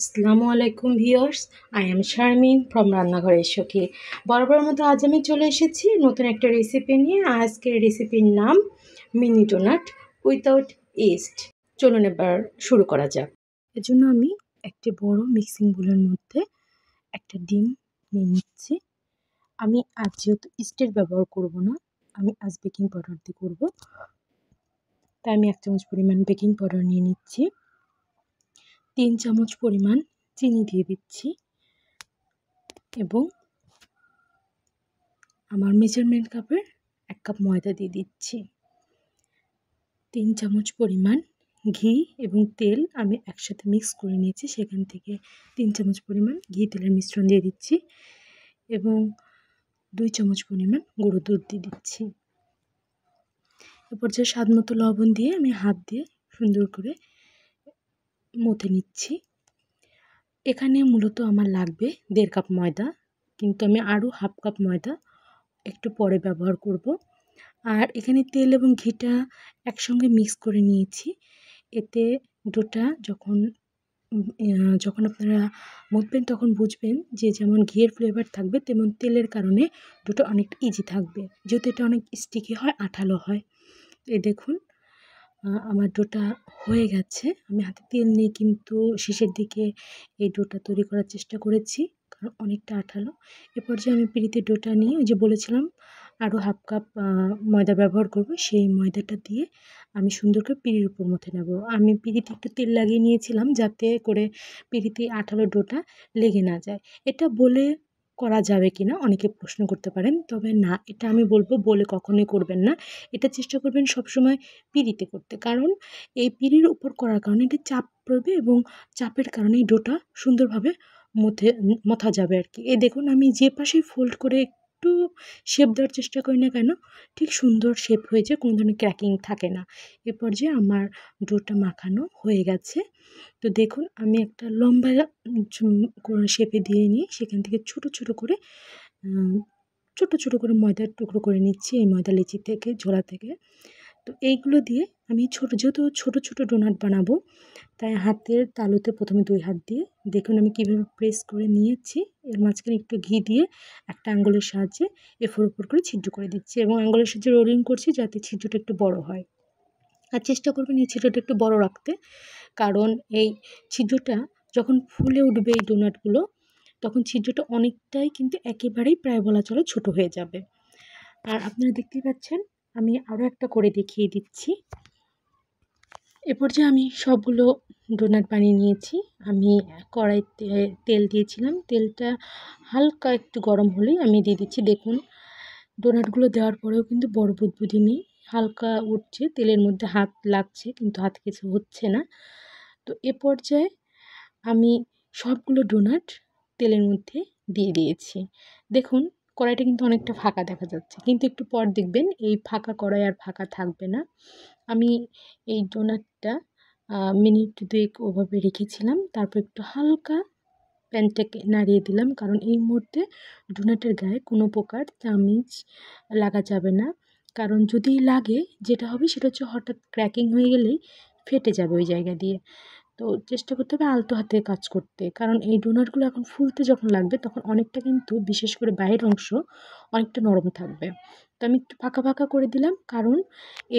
আসসালামু আলাইকুম viewers, I am Sharmin from রান্নাঘরের সখী। বরাবর মতো আজ আমি চলে এসেছি নতুন একটা রেসিপি নিয়ে। আজকের রেসিপির নাম মিনি ডোনাট উইথাউট ইস্ট। চলুন এবার শুরু করা যাক। এর জন্য আমি একটি বড় মিক্সিং বোলের মধ্যে একটা ডিম নিয়ে নিচ্ছি। আমি আজ যেহেতু ইস্টের ব্যবহার করব না, আমি আজ বেকিং পাউডার দিয়ে করব, তাই আমি 1 চামচ পরিমাণ বেকিং পাউডার নিয়ে নিচ্ছি। 3 চামচ পরিমাণ চিনি দিয়ে দিচ্ছি এবং আমার মেজারমেন্ট কাপের 1 কাপ ময়দা দিয়ে দিচ্ছি। 3 চামচ পরিমাণ ঘি এবং তেল আমি একসাথে মিক্স করে নিয়েছি, সেখান থেকে 3 চামচ পরিমাণ ঘি তেলের মিশ্রণ দিয়ে দিচ্ছি এবং 2 চামচ পরিমাণ গুঁড়ো দুধ দিয়ে দিচ্ছি। এরপর যে স্বাদ মতো লবণ দিয়ে আমি হাত দিয়ে সুন্দর করে মথে নিচ্ছি। এখানে মূলত আমার লাগবে 1.5 কাপ ময়দা, কিন্তু আমি আরও হাফ কাপ ময়দা একটু পরে ব্যবহার করব। আর এখানে তেল এবং ঘিটা একসঙ্গে মিক্স করে নিয়েছি। এতে ডোটা যখন আপনারা মথবেন তখন বুঝবেন যে যেমন ঘিয়ের ফ্লেভার থাকবে তেমন তেলের কারণে ডোটা অনেকটা ইজি থাকবে, যেহেতু এটা অনেক স্টিকি হয়, আঠালো হয়। এই দেখুন আমার ডোটা হয়ে গেছে। আমি হাতে তেল নিয়ে কিন্তু শেষের দিকে এই ডোটা তৈরি করার চেষ্টা করেছি, কারণ অনেকটা আঠালো। এ পর্যায়ে আমি পিঁড়িতে ডোটা নিয়ে ওই যে বলেছিলাম আরও হাফ কাপ ময়দা ব্যবহার করব, সেই ময়দাটা দিয়ে আমি সুন্দর করে পিঁড়ির উপর মথে নেব। আমি পিঁড়িতে একটু তেল লাগিয়ে নিয়েছিলাম যাতে করে পিঁড়িতে আঠালো ডোটা লেগে না যায়। এটা বলে করা যাবে কিনা অনেকে প্রশ্ন করতে পারেন, তবে না, এটা আমি বলবো বলে কখনোই করবেন না। এটা চেষ্টা করবেন সবসময় পিঁড়িতে করতে, কারণ এই পিঁড়ির উপর করার কারণে এটা চাপ পড়বে এবং চাপের কারণে এই ডোটা সুন্দরভাবে মথা যাবে আর কি। এই দেখুন আমি যে পাশেই ফোল্ড করে একটু শেপ দেওয়ার চেষ্টা করি না কেন, ঠিক সুন্দর শেপ হয়ে যায়, কোনো ধরনের ক্র্যাকিং থাকে না। এ পর্যায়ে আমার ডোটা মাখানো হয়ে গেছে। তো দেখুন আমি একটা লম্বা শেপে দিয়ে নিয়ে সেখান থেকে ছোট ছোট করে ময়দার টুকরো করে নিচ্ছি এই ময়দা লেচি থেকে, ঝোলা থেকে। তো এইগুলো দিয়ে আমি যেহেতু ছোটো ছোটো ডোনাট বানাবো, তাই হাতের তালুতে প্রথমে 2 হাত দিয়ে দেখুন আমি কীভাবে প্রেস করে নিয়েছি। এর মাঝখানে একটু ঘি দিয়ে একটা আঙ্গুলের সাহায্যে এফোর ওপর করে ছিদ্র করে দিচ্ছি এবং আঙ্গুলের সাহায্যে রোলিং করছি যাতে ছিদ্রটা একটু বড় হয়। আর চেষ্টা করবেন এই ছিদ্রটা একটু বড় রাখতে, কারণ এই ছিদ্রটা যখন ফুলে উঠবে এই ডোনাটগুলো, তখন ছিদ্রটা অনেকটাই কিন্তু একেবারেই প্রায় বলা চলে ছোট হয়ে যাবে। আর আপনারা দেখতেই পাচ্ছেন আমি আরও একটা করে দেখিয়ে দিচ্ছি। এ পর্যায়ে আমি সবগুলো ডোনাট বানিয়ে নিয়েছি। আমি কড়াইতে তেল দিয়েছিলাম, তেলটা হালকা একটু গরম হলেই আমি দিয়ে দিচ্ছি। দেখুন ডোনাটগুলো দেওয়ার পরেও কিন্তু বড় বুদবুদি নেই, হালকা উঠছে, তেলের মধ্যে হাত লাগছে কিন্তু হাত কিছু হচ্ছে না। তো এ পর্যায়ে আমি সবগুলো ডোনাট তেলের মধ্যে দিয়ে দিয়েছি। দেখুন কড়াইটা কিন্তু অনেকটা ফাঁকা দেখা যাচ্ছে, কিন্তু একটু পর দেখবেন এই ফাঁকা কড়াই আর ফাঁকা থাকবে না। আমি এই ডোনাটটা মিনিট 2 ওভাবে রেখেছিলাম, তারপর একটু হালকা প্যানটাকে নাড়িয়ে দিলাম, কারণ এই মুহূর্তে ডোনাটের গায়ে কোনো প্রকার চামিচ লাগা যাবে না, কারণ যদি লাগে যেটা হবে সেটা হচ্ছে হঠাৎ ক্র্যাকিং হয়ে গেলেই ফেটে যাবে ওই জায়গা দিয়ে। তো চেষ্টা করতে হবে আলতো হাতে কাজ করতে, কারণ এই ডোনাটগুলো এখন ফুলতে যখন লাগবে তখন অনেকটা কিন্তু বিশেষ করে বাইরের অংশ অনেকটা নরম থাকবে। তো আমি একটু ফাঁকা ফাঁকা করে দিলাম, কারণ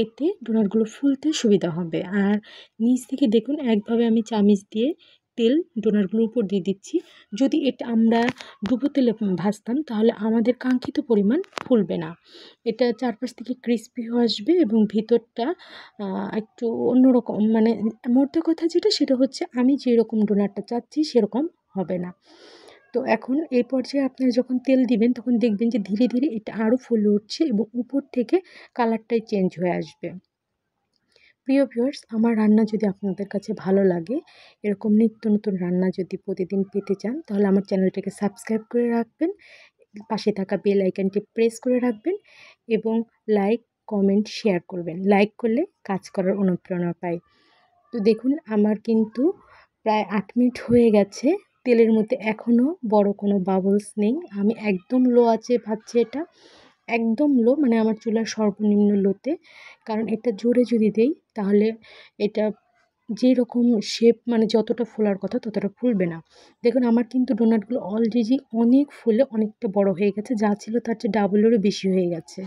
এতে ডোনাটগুলো ফুলতে সুবিধা হবে। আর নিচ থেকে দেখুন একভাবে আমি চামিচ দিয়ে তেল ডোনাটগুলোর উপর দিয়ে দিচ্ছি। যদি এটা আমরা ডুবো তেলে ভাজতাম তাহলে আমাদের কাঙ্ক্ষিত পরিমাণ ফুলবে না। এটা চারপাশ থেকে ক্রিস্পি হয়ে আসবে এবং ভিতরটা একটু অন্যরকম, মানে মোদ্দা কথা যেটা সেটা হচ্ছে আমি যেরকম ডোনাটটা চাচ্ছি সেরকম হবে না। তো এখন এই পর্যায়ে আপনারা যখন তেল দিবেন তখন দেখবেন যে ধীরে ধীরে এটা আরও ফুলে উঠছে এবং উপর থেকে কালারটাই চেঞ্জ হয়ে আসবে। প্রিয় ভিউয়ার্স, আমার রান্না যদি আপনাদের কাছে ভালো লাগে, এরকম নিত্য নতুন রান্না যদি প্রতিদিন পেতে চান, তাহলে আমার চ্যানেলটাকে সাবস্ক্রাইব করে রাখবেন, পাশে থাকা বেল আইকনটি প্রেস করে রাখবেন এবং লাইক, কমেন্ট, শেয়ার করবেন। লাইক করলে কাজ করার অনুপ্রেরণা পাই। তো দেখুন আমার কিন্তু প্রায় 8 মিনিট হয়ে গেছে, তেলের মধ্যে এখনও বড় কোনো বাবলস নেই। আমি একদম লো আঁচে ভাজছি এটা, একদম লো, মানে আমার চুলার সর্বনিম্ন লোতে, কারণ এটা জোরে যদি দেই তাহলে এটা যেরকম শেপ মানে যতটা ফোলার কথা ততটা ফুলবে না। দেখুন আমার কিন্তু ডোনাটগুলো অলরেডি অনেক ফুলে অনেকটা বড় হয়ে গেছে, যা ছিল তার চেয়ে ডাবলেরও বেশি হয়ে গেছে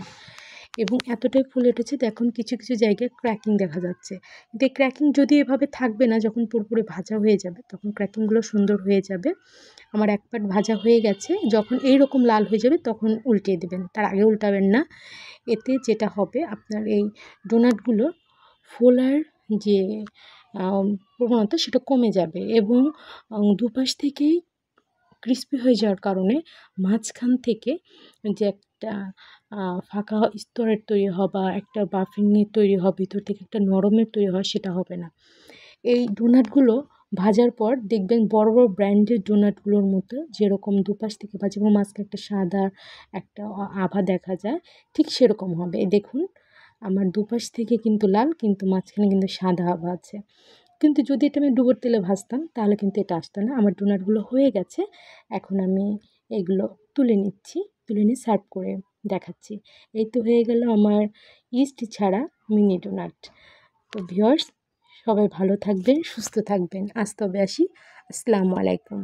এবং এতটাই ফুলে উঠেছে দেখুন কিছু কিছু জায়গায় ক্র্যাকিং দেখা যাচ্ছে। কিন্তু এই ক্র্যাকিং যদি এভাবে থাকবে না, যখন পুরোপুরি ভাজা হয়ে যাবে তখন ক্র্যাকিংগুলো সুন্দর হয়ে যাবে। আমার এক পাট ভাজা হয়ে গেছে, যখন এইরকম লাল হয়ে যাবে তখন উল্টিয়ে দেবেন, তার আগে উল্টাবেন না। এতে যেটা হবে আপনার এই ডোনাটগুলো ফোলার যে প্রবণতা সেটা কমে যাবে এবং দুপাশ থেকেই ক্রিস্পি হয়ে যাওয়ার কারণে মাঝখান থেকে যে একটা ফাঁকা স্তরের তৈরি হওয়া বা একটা বাফিংয়ের তৈরি হওয়া, ভিতর থেকে একটা নরমের তৈরি হওয়া, সেটা হবে না। এই ডোনাটগুলো ভাজার পর দেখবেন বড় বড় ব্র্যান্ডের ডোনাটগুলোর মতো যেরকম দুপাশ থেকে ভাজা এবং মাঝখানে একটা সাদা একটা আভা দেখা যায়, ঠিক সেরকম হবে। দেখুন আমার দুপাশ থেকে কিন্তু লাল, কিন্তু মাঝখানে কিন্তু সাদা আভা আছে। কিন্তু যদি এটা আমি ডুবোর তেলে ভাজতাম তাহলে কিন্তু এটা আসতো না। আমার ডোনাটগুলো হয়ে গেছে, এখন আমি এগুলো তুলে নিচ্ছি, তুলে নিয়ে সার্ভ করে দেখাচ্ছি। এই তো হয়ে গেল আমার ইস্ট ছাড়া মিনি ডোনাট। তো ভিউয়ার্স, সবাই ভালো থাকবেন, সুস্থ থাকবেন। আজ তবে আসি, আসসালামু আলাইকুম।